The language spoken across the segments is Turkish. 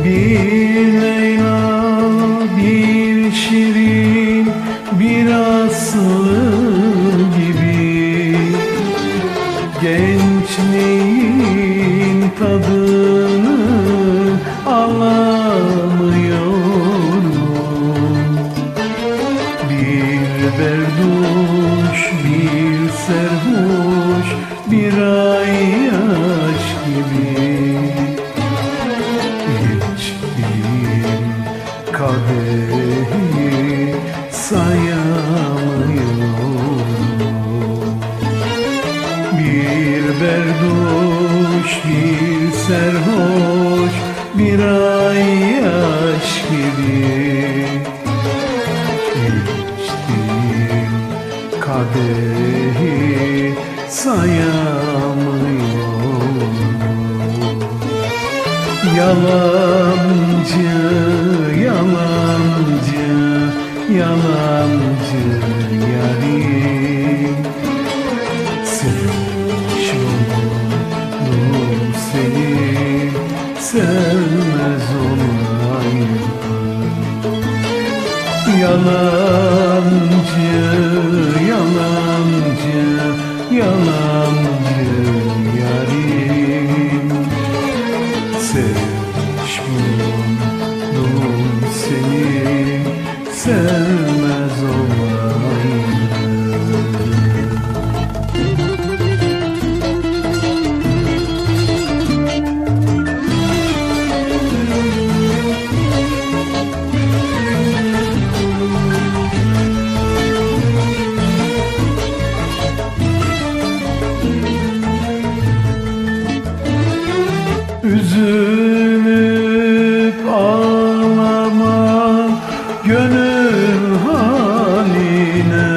Bir Leyla, bir Şirin, bir Aslı gibi gençliğin tadını alamıyorum. Bir berduş, bir serhoş, bir ayyaş gibi içtiğim kadehi sayamıyorum. Bir berduş, bir serhoş, bir ayyaş gibi içtiğim kadehi sayamıyorum. Yalancı, yalancı, yalancı yarim, sevmiş oldum seni, sevmez olayım. Yalancı, yalancı, yalancı yarim, sevmiş oldum seni, sevmez olayım. Üzülüp ağlama gönül haline,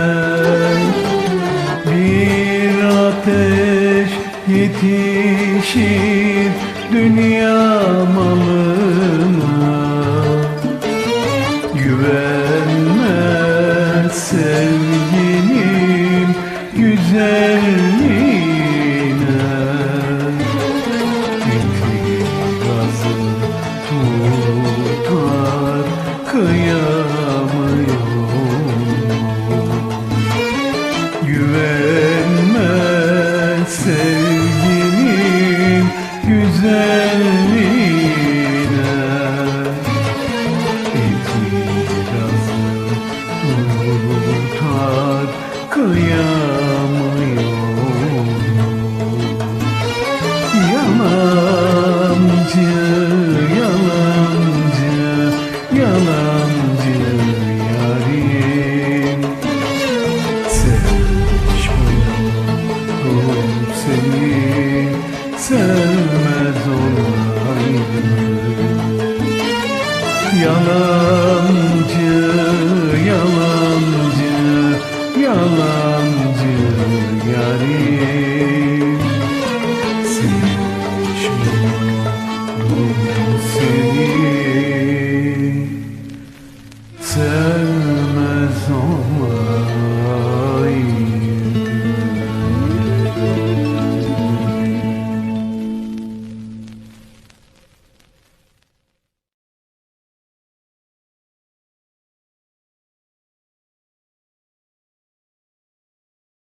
bir ateş yetişir dünya malına. Güvenme sevgilim güzelliğine, tutar kıyamıyorum. Güvenme sevgilim güzelliğine, itirazı tutar kıyamıyorum. Yalancı, yalancı, yalancı yarim, sevmiş oldum seni, sevmez olayım. Yalancı, yalancı, yalancı yarim, sevmiş oldum seni, sevmez